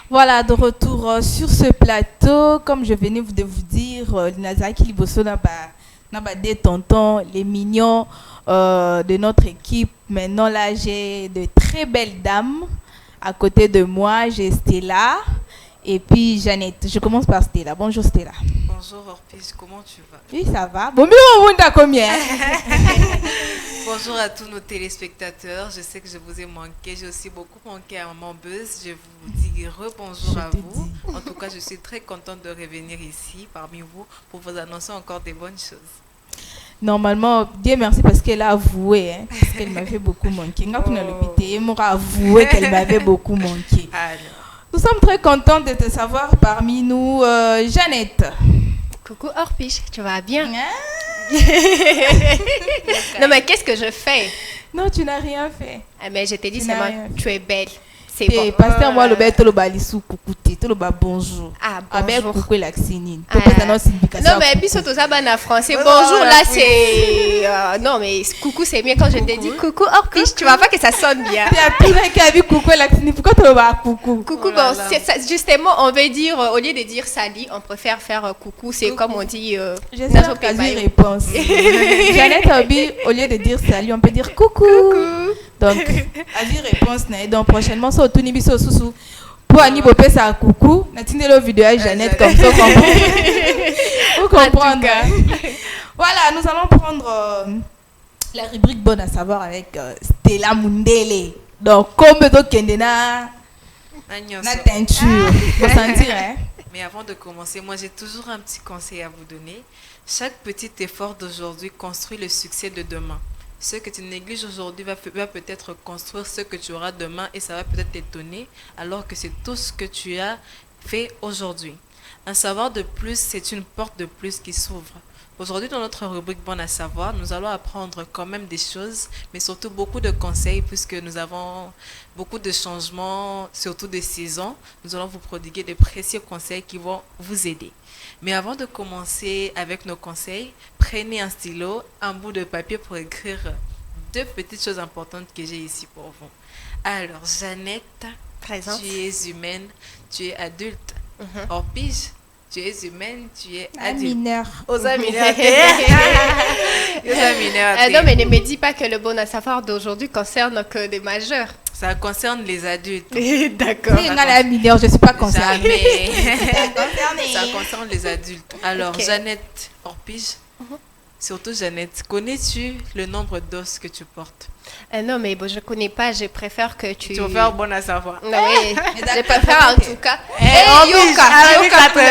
Voilà, de retour sur ce plateau. Comme je venais de vous dire, Nazaki Liboso n'a des tontons, les mignons de notre équipe. Maintenant, là, j'ai de très belles dames à côté de moi. J'ai Stella et puis Jeannette. Je commence par Stella. Bonjour Stella. Bonjour Orpige, comment tu vas? Oui, ça va. Bon, on t'a combien? Bonjour à tous nos téléspectateurs. Je sais que je vous ai manqué. J'ai aussi beaucoup manqué à Maman Buzz. Je vous dis rebonjour à vous. En tout cas, je suis très contente de revenir ici parmi vous pour vous annoncer encore des bonnes choses. Normalement, Dieu merci parce qu'elle a avoué, parce qu'elle m'avait beaucoup manqué. Elle m'a avoué qu'elle m'avait beaucoup manqué. Nous sommes très contents de te savoir parmi nous, Jeannette. Coucou Orpige, tu vas bien? Non mais qu'est-ce que je fais? Non, tu n'as rien fait. Ah, mais je t'ai dit seulement, tu es belle. C'est bon. Pasteur moi le bête le balisou coucouté, tout le bas bonjour. Ah bonjour. Coucou l'axinine. Non mais puis surtout ça en français. Bonjour là c'est non mais coucou c'est mieux quand je te dis coucou Orpige, tu vois pas que ça sonne bien. Il y a tout le qui a vu coucou l'axinine. Pourquoi tu le bas coucou? Coucou bon, c'est ça, justement on veut dire au lieu de dire salut, on préfère faire coucou, c'est comme on dit j'espère que tu as réponse. Jeannette Obi au lieu de dire salut, on peut dire coucou. Donc, avis réponse donc prochainement ça autour nibiso sousou pour Annie Bopé ça coucou na tinde le vidéo à Jeannette comme ça pour comprendre. Voilà, nous allons prendre la rubrique bonne à savoir avec Stella Mundele. Donc comme do kendena na teinture, vous sentir hein. Mais avant de commencer, moi j'ai toujours un petit conseil à vous donner. Chaque petit effort d'aujourd'hui construit le succès de demain. Ce que tu négliges aujourd'hui va peut-être construire ce que tu auras demain et ça va peut-être t'étonner alors que c'est tout ce que tu as fait aujourd'hui. Un savoir de plus, c'est une porte de plus qui s'ouvre. Aujourd'hui, dans notre rubrique Bonne à savoir, nous allons apprendre quand même des choses, mais surtout beaucoup de conseils puisque nous avons beaucoup de changements, surtout des saisons. Nous allons vous prodiguer des précieux conseils qui vont vous aider. Mais avant de commencer avec nos conseils, prenez un stylo, un bout de papier pour écrire deux petites choses importantes que j'ai ici pour vous. Alors, Jeannette, présente. Tu es humaine, tu es adulte. Orpige, tu es humaine, tu es adulte. Mineur. Aux mineurs. Non, mais ne me dis pas que le bon à savoir d'aujourd'hui concerne que des majeurs. Ça concerne les adultes. D'accord. Si la mineur, je ne suis pas concernée. Ça concerne les adultes. Alors, okay. Jeannette Orpige, surtout Jeannette, connais-tu le nombre d'os que tu portes? Non, mais bon, je ne connais pas. Je préfère que tu... Tu vas faire bon à savoir. Oui, je préfère en tout cas. Yoka, 80.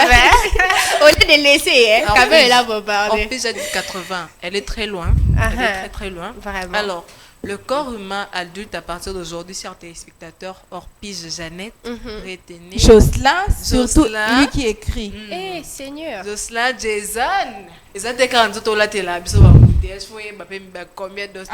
Au lieu de laisser, hein. Quand même, là, Orpige a dit 80. Elle est très loin. Elle est très, très loin. Vraiment. Alors, le corps humain adulte à partir d'aujourd'hui, chers téléspectateurs, Orpige Jeannette, retenez. Jocelyn, surtout lui qui écrit. Eh, Seigneur. Jocelyn, Jason. Et ça, t'es quand tu es là, combien d'os?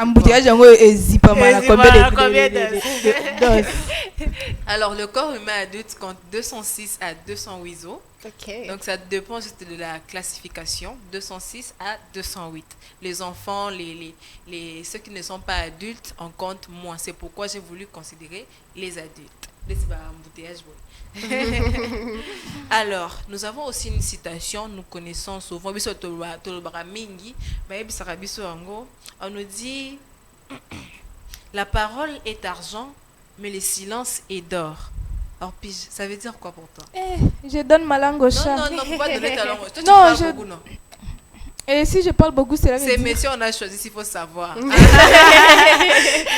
Alors, le corps humain adulte compte 206 à 208 os. Okay. Donc, ça dépend juste de la classification, 206 à 208. Les enfants, ceux qui ne sont pas adultes, on compte moins. C'est pourquoi j'ai voulu considérer les adultes. Alors, nous avons aussi une citation, nous connaissons souvent, on nous dit, la parole est argent, mais le silence est d'or. Orpige, ça veut dire quoi pour toi? Je donne ma langue au chat. Non, faut pas donner ta langue. Toi, tu parles beaucoup, non? Et si je parle beaucoup, c'est la même. C'est messieurs, on a choisi, il faut savoir. Il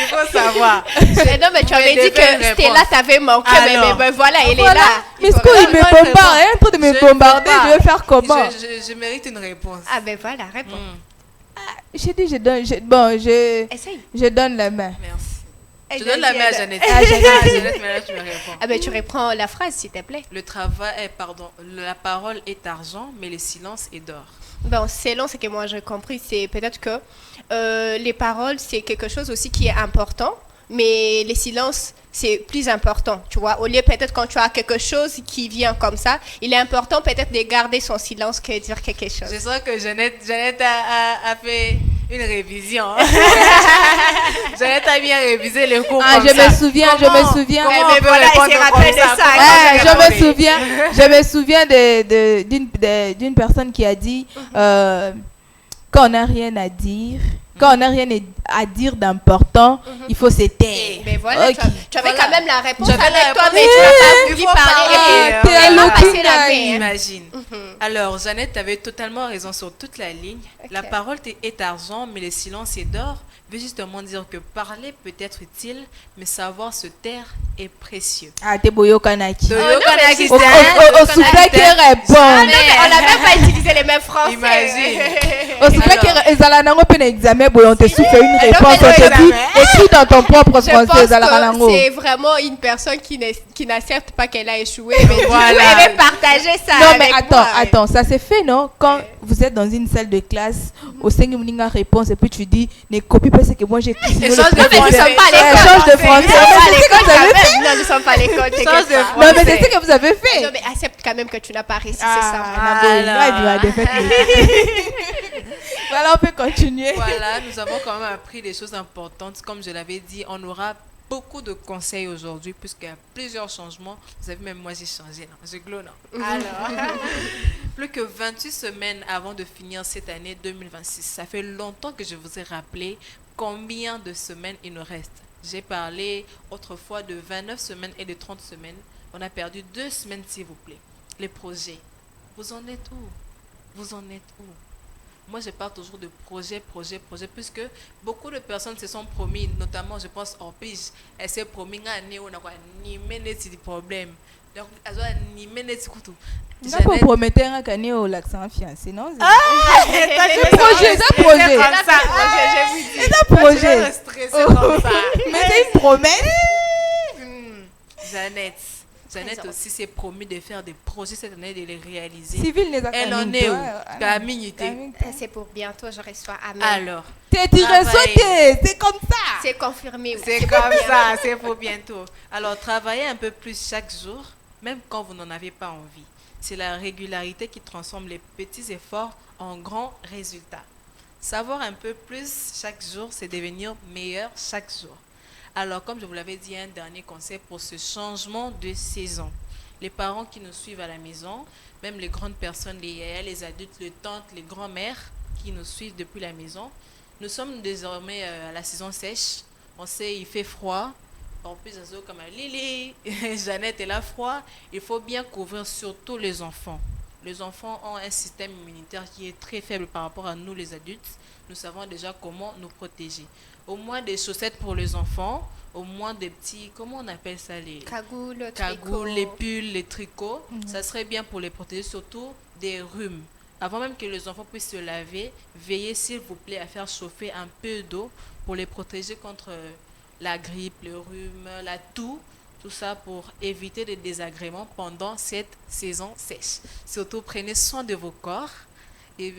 faut savoir. Non, mais tu avais dit que Stella t'avait manqué, mais voilà, elle est là. Mais ce qu'il me bombarde, elle est en train de me bombarder, je vais faire comment? Je mérite une réponse. Ah ben voilà, réponds. J'ai dit, je donne la main. Merci. Je donne la main à Jeannette. Jeannette, mais là, tu me réponds. Ah ben tu reprends la phrase, s'il te plaît. La parole est argent, mais le silence est d'or. Bon, selon ce que moi j'ai compris, c'est peut-être que les paroles, c'est quelque chose aussi qui est important, mais le silence, c'est plus important, tu vois. Au lieu, peut-être, quand tu as quelque chose qui vient comme ça, il est important peut-être de garder son silence que de dire quelque chose. Je sens que Jeannette a fait Une révision. J'aurais très bien révisé les cours. Ah, comme je ça. me souviens. Comment on mais peut voilà, il répondre se comme rappelle de ça? ça. Comment on peut Je me souviens d'une personne qui a dit quand on n'a rien à dire, quand on n'a rien à dire d'important, il faut se taire. Mais voilà, Ok. tu avais Voilà. quand même la réponse J'avais la avec toi, réponse. mais tu n'as pas voulu Il faut parler parler, et t'es tu un n'as pas passé looking la guy. main. Imagine. Alors, Jeannette, tu avais totalement raison sur toute la ligne. Ok. La parole est argent, mais le silence est d'or. Veut justement dire que parler peut être utile, mais savoir se taire est précieux. Ah, t'es boyo kanaki. Doyo non, mais kanaki, c'est- Au c'est- soufflet qui répond. Ah non, mais on n'a même pas utilisé les mêmes français. Imagine. Au soufflet qui Alors. ezala nango pe na examen boyo on te souffle une mais réponse non, on te dit examen. écris dans ton propre Je français pense ezala nango. que c'est vraiment une personne qui n'accepte pas qu'elle a échoué, mais Voilà. du coup, elle veut partager ça Non mais avec attends, moi. attends, ça c'est fait non? Quand vous êtes dans une salle de classe, au 5 moninga réponse et puis tu dis ne copie pas ce que moi j'ai écrit. sinon change le de prof Non, mais nous va- sommes pas à l'école. change de Nous français. sommes pas à Mais c'est ce que l'école vous avez quand fait. même. Non, nous sommes pas à l'école, t'inquiète Change de pas. Non mais c'est Français. ce que vous avez fait. Non, mais accepte quand même que tu n'as pas réussi, Ah, c'est ça. Nabo, Alors. là, tu vas défaire. Voilà, on peut continuer. Voilà, nous avons quand même appris des choses importantes. Comme je l'avais dit, on aura beaucoup de conseils aujourd'hui puisqu'il y a plusieurs changements. Vous savez, même moi j'ai changé, non? Je glow, non? Alors, plus que 28 semaines avant de finir cette année 2026. Ça fait longtemps que je vous ai rappelé combien de semaines il nous reste. J'ai parlé autrefois de 29 semaines et de 30 semaines. On a perdu 2 semaines, s'il vous plaît. Les projets, vous en êtes où? Vous en êtes où? Moi, je parle toujours de projet, puisque beaucoup de personnes se sont promis, notamment, je pense, en pige, elles se promis, on a ni mené des problèmes. Donc, elles ont ni mené des couteaux. N'a pas prometté un canet au l'accent fiancé, non? C'est projet, c'est projet. comme ça. Je vous dis. C'est un projet. Stressé comme ça. Mais c'est une promesse. Jeannette aussi s'est promis de faire des projets cette année, de les réaliser. Civil les Elle en est où? Camille, C'est pour bientôt, je reçois Amen. alors, T'es tiré sauté, c'est comme ça. C'est confirmé. c'est comme ça, c'est pour bientôt. Alors, travaillez un peu plus chaque jour, même quand vous n'en avez pas envie. C'est la régularité qui transforme les petits efforts en grands résultats. Savoir un peu plus chaque jour, c'est devenir meilleur chaque jour. Alors, comme je vous l'avais dit, un dernier conseil pour ce changement de saison. Les parents qui nous suivent à la maison, même les grandes personnes, les yaya, les adultes, les tantes, les grands-mères qui nous suivent depuis la maison, nous sommes désormais à la saison sèche. On sait, il fait froid. En plus, comme Lily, Jeannette est là froid. Il faut bien couvrir surtout les enfants. Les enfants ont un système immunitaire qui est très faible par rapport à nous, les adultes. Nous savons déjà comment nous protéger. Au moins des chaussettes pour les enfants, au moins des petits, comment on appelle ça, les cagoules, les pulls, les tricots. Ça serait bien pour les protéger, surtout des rhumes. Avant même que les enfants puissent se laver, veillez s'il vous plaît à faire chauffer un peu d'eau pour les protéger contre la grippe, le rhume, la toux. Tout ça pour éviter des désagréments pendant cette saison sèche. Surtout, prenez soin de vos corps et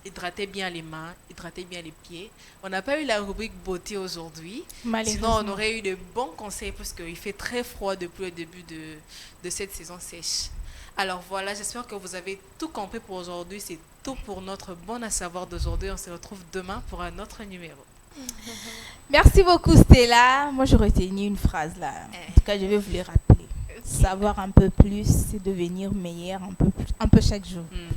hydratez bien les mains, hydratez bien les pieds. On n'a pas eu la rubrique beauté aujourd'hui. Sinon, on aurait eu de bons conseils parce qu'il fait très froid depuis le début de cette saison sèche. Alors voilà, j'espère que vous avez tout compris pour aujourd'hui. C'est tout pour notre bon à savoir d'aujourd'hui. On se retrouve demain pour un autre numéro. Merci beaucoup Stella. Moi je retenu une phrase là. En tout cas, je vais vous les rappeler. Savoir un peu plus, c'est devenir meilleur un peu chaque jour. Voilà.